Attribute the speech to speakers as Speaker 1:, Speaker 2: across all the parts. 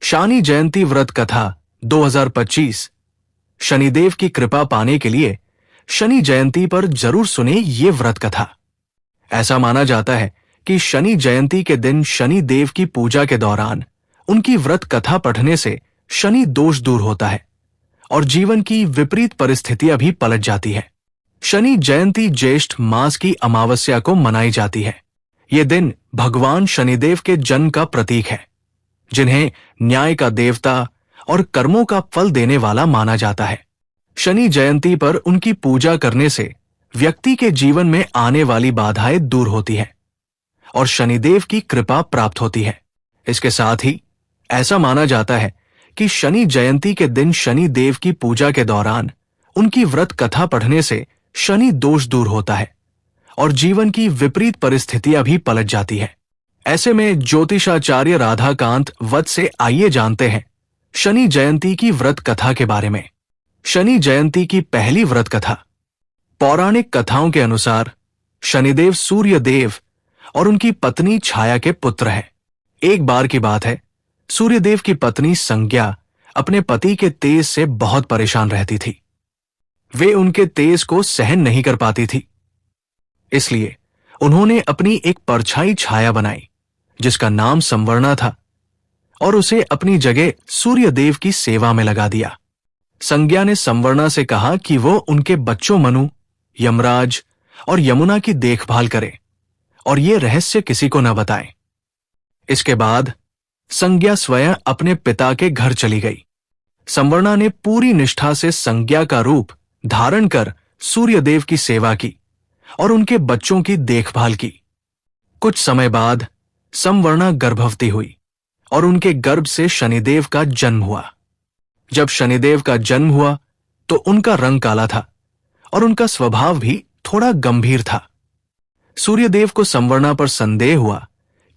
Speaker 1: शनि जयंती व्रत कथा 2025। शनिदेव की कृपा पाने के लिए शनि जयंती पर जरूर सुने ये व्रत कथा। ऐसा माना जाता है कि शनि जयंती के दिन शनि देव की पूजा के दौरान उनकी व्रत कथा पढ़ने से शनि दोष दूर होता है और जीवन की विपरीत परिस्थितियां भी पलट जाती है। शनि जयंती ज्येष्ठ मास की अमावस्या को मनाई जाती है। ये दिन भगवान शनिदेव के जन्म का प्रतीक है, जिन्हें न्याय का देवता और कर्मों का फल देने वाला माना जाता है। शनि जयंती पर उनकी पूजा करने से व्यक्ति के जीवन में आने वाली बाधाएं दूर होती हैं और शनिदेव की कृपा प्राप्त होती है। इसके साथ ही ऐसा माना जाता है कि शनि जयंती के दिन शनि देव की पूजा के दौरान उनकी व्रत कथा पढ़ने से शनि दोष दूर होता है और जीवन की विपरीत परिस्थितियां भी पलट जाती है। ऐसे में ज्योतिषाचार्य राधाकांत वत्स से आइए जानते हैं शनि जयंती की व्रत कथा के बारे में। शनि जयंती की पहली व्रत कथा। पौराणिक कथाओं के अनुसार शनिदेव सूर्य देव और उनकी पत्नी छाया के पुत्र हैं। एक बार की बात है, सूर्यदेव की पत्नी संज्ञा अपने पति के तेज से बहुत परेशान रहती थी। वे उनके तेज को सहन नहीं कर पाती थी, इसलिए उन्होंने अपनी एक परछाई छाया बनाई जिसका नाम संवर्णा था और उसे अपनी जगह सूर्यदेव की सेवा में लगा दिया। संज्ञा ने संवर्णा से कहा कि वो उनके बच्चों मनु, यमराज और यमुना की देखभाल करे और ये रहस्य किसी को न बताए। इसके बाद संज्ञा स्वयं अपने पिता के घर चली गई। संवर्णा ने पूरी निष्ठा से संज्ञा का रूप धारण कर सूर्यदेव की सेवा की और उनके बच्चों की देखभाल की। कुछ समय बाद संवर्णा गर्भवती हुई और उनके गर्भ से शनिदेव का जन्म हुआ। जब शनिदेव का जन्म हुआ तो उनका रंग काला था और उनका स्वभाव भी थोड़ा गंभीर था। सूर्यदेव को संवर्णा पर संदेह हुआ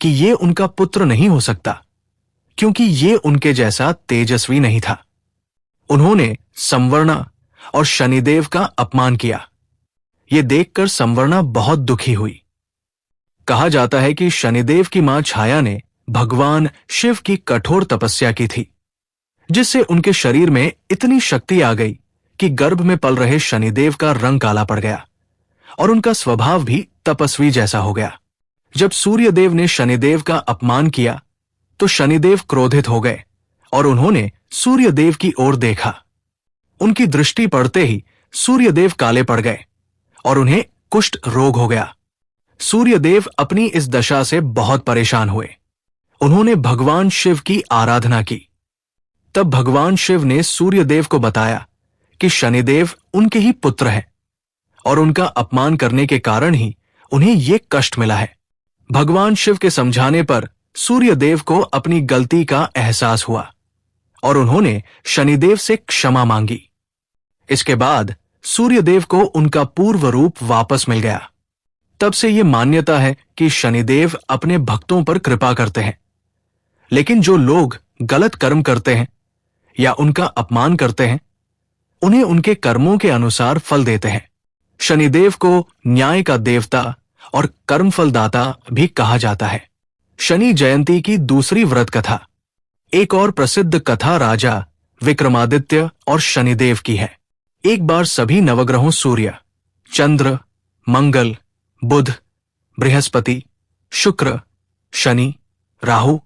Speaker 1: कि ये उनका पुत्र नहीं हो सकता, क्योंकि ये उनके जैसा तेजस्वी नहीं था। उन्होंने संवर्णा और शनिदेव का अपमान किया। ये देखकर संवर्णा बहुत दुखी हुई। कहा जाता है कि शनिदेव की मां छाया ने भगवान शिव की कठोर तपस्या की थी, जिससे उनके शरीर में इतनी शक्ति आ गई कि गर्भ में पल रहे शनिदेव का रंग काला पड़ गया और उनका स्वभाव भी तपस्वी जैसा हो गया। जब सूर्यदेव ने शनिदेव का अपमान किया तो शनिदेव क्रोधित हो गए और उन्होंने सूर्यदेव की ओर देखा। उनकी दृष्टि पड़ते ही सूर्यदेव काले पड़ गए और उन्हें कुष्ठ रोग हो गया। सूर्यदेव अपनी इस दशा से बहुत परेशान हुए। उन्होंने भगवान शिव की आराधना की। तब भगवान शिव ने सूर्यदेव को बताया कि शनिदेव उनके ही पुत्र हैं और उनका अपमान करने के कारण ही उन्हें ये कष्ट मिला है। भगवान शिव के समझाने पर सूर्यदेव को अपनी गलती का एहसास हुआ और उन्होंने शनिदेव से क्षमा मांगी। इसके बाद सूर्यदेव को उनका पूर्व रूप वापस मिल गया। तब से ये मान्यता है कि शनिदेव अपने भक्तों पर कृपा करते हैं, लेकिन जो लोग गलत कर्म करते हैं या उनका अपमान करते हैं, उन्हें उनके कर्मों के अनुसार फल देते हैं। शनिदेव को न्याय का देवता और कर्मफलदाता भी कहा जाता है। शनि जयंती की दूसरी व्रत कथा। एक और प्रसिद्ध कथा राजा विक्रमादित्य और शनिदेव की है। एक बार सभी नवग्रहों सूर्य, चंद्र, मंगल, बुध, बृहस्पति, शुक्र, शनि, राहु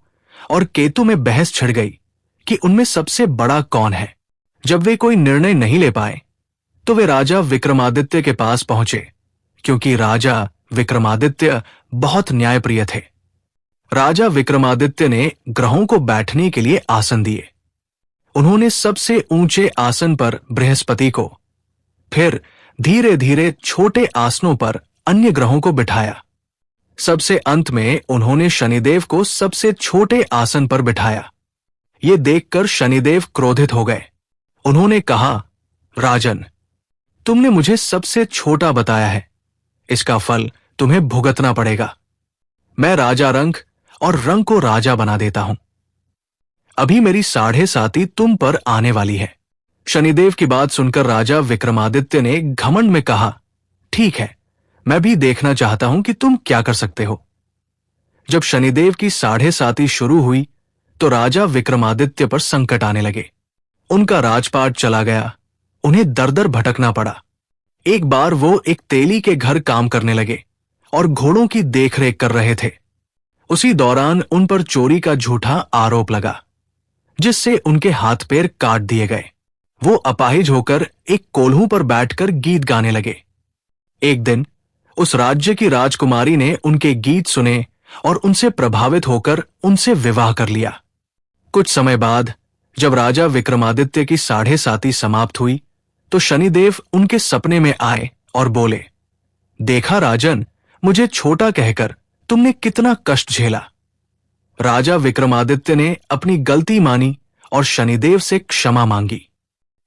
Speaker 1: और केतु में बहस छिड़ गई कि उनमें सबसे बड़ा कौन है। जब वे कोई निर्णय नहीं ले पाए तो वे राजा विक्रमादित्य के पास पहुंचे, क्योंकि राजा विक्रमादित्य बहुत न्यायप्रिय थे। राजा विक्रमादित्य ने ग्रहों को बैठने के लिए आसन दिए। उन्होंने सबसे ऊंचे आसन पर बृहस्पति को, फिर धीरे धीरे छोटे आसनों पर अन्य ग्रहों को बिठाया। सबसे अंत में उन्होंने शनिदेव को सबसे छोटे आसन पर बिठाया। ये देखकर शनिदेव क्रोधित हो गए। उन्होंने कहा, राजन, तुमने मुझे सबसे छोटा बताया है, इसका फल तुम्हें भुगतना पड़ेगा। मैं राजा रंक और रंक को राजा बना देता हूं। अभी मेरी 7.5 तुम पर आने वाली है। शनिदेव की बात सुनकर राजा विक्रमादित्य ने घमंड में कहा, ठीक है, मैं भी देखना चाहता हूं कि तुम क्या कर सकते हो। जब शनिदेव की 7.5 शुरू हुई तो राजा विक्रमादित्य पर संकट आने लगे। उनका राजपाट चला गया, उन्हें दर दर भटकना पड़ा। एक बार वो एक तेली के घर काम करने लगे और घोड़ों की देखरेख कर रहे थे। उसी दौरान उन पर चोरी का झूठा आरोप लगा, जिससे उनके हाथ पैर काट दिए गए। वो अपाहिज होकर एक कोल्हू पर बैठकर गीत गाने लगे। एक दिन उस राज्य की राजकुमारी ने उनके गीत सुने और उनसे प्रभावित होकर उनसे विवाह कर लिया। कुछ समय बाद जब राजा विक्रमादित्य की 7.5 समाप्त हुई तो शनिदेव उनके सपने में आए और बोले, देखा राजन, मुझे छोटा कहकर तुमने कितना कष्ट झेला। राजा विक्रमादित्य ने अपनी गलती मानी और शनिदेव से क्षमा मांगी।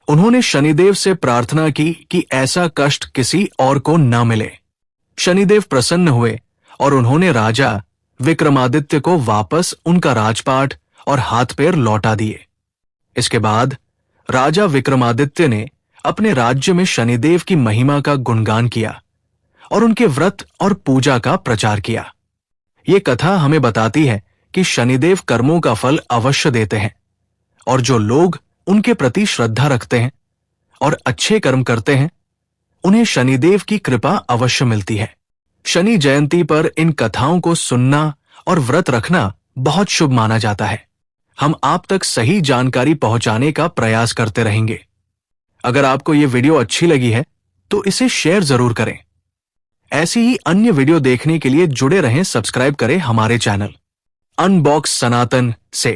Speaker 1: उन्होंने शनिदेव से प्रार्थना की कि ऐसा कष्ट किसी और को न मिले। शनिदेव प्रसन्न हुए और उन्होंने राजा विक्रमादित्य को वापस उनका राजपाट और हाथ पैर लौटा दिए। इसके बाद राजा विक्रमादित्य ने अपने राज्य में शनिदेव की महिमा का गुणगान किया और उनके व्रत और पूजा का प्रचार किया। ये कथा हमें बताती है कि शनिदेव कर्मों का फल अवश्य देते हैं और जो लोग उनके प्रति श्रद्धा रखते हैं और अच्छे कर्म करते हैं, उन्हें शनिदेव की कृपा अवश्य मिलती है। शनि जयंती पर इन कथाओं को सुनना और व्रत रखना बहुत शुभ माना जाता है। हम आप तक सही जानकारी पहुंचाने का प्रयास करते रहेंगे। अगर आपको ये वीडियो अच्छी लगी है तो इसे शेयर जरूर करें। ऐसी ही अन्य वीडियो देखने के लिए जुड़े रहें, सब्सक्राइब करें हमारे चैनल अनबॉक्स सनातन से।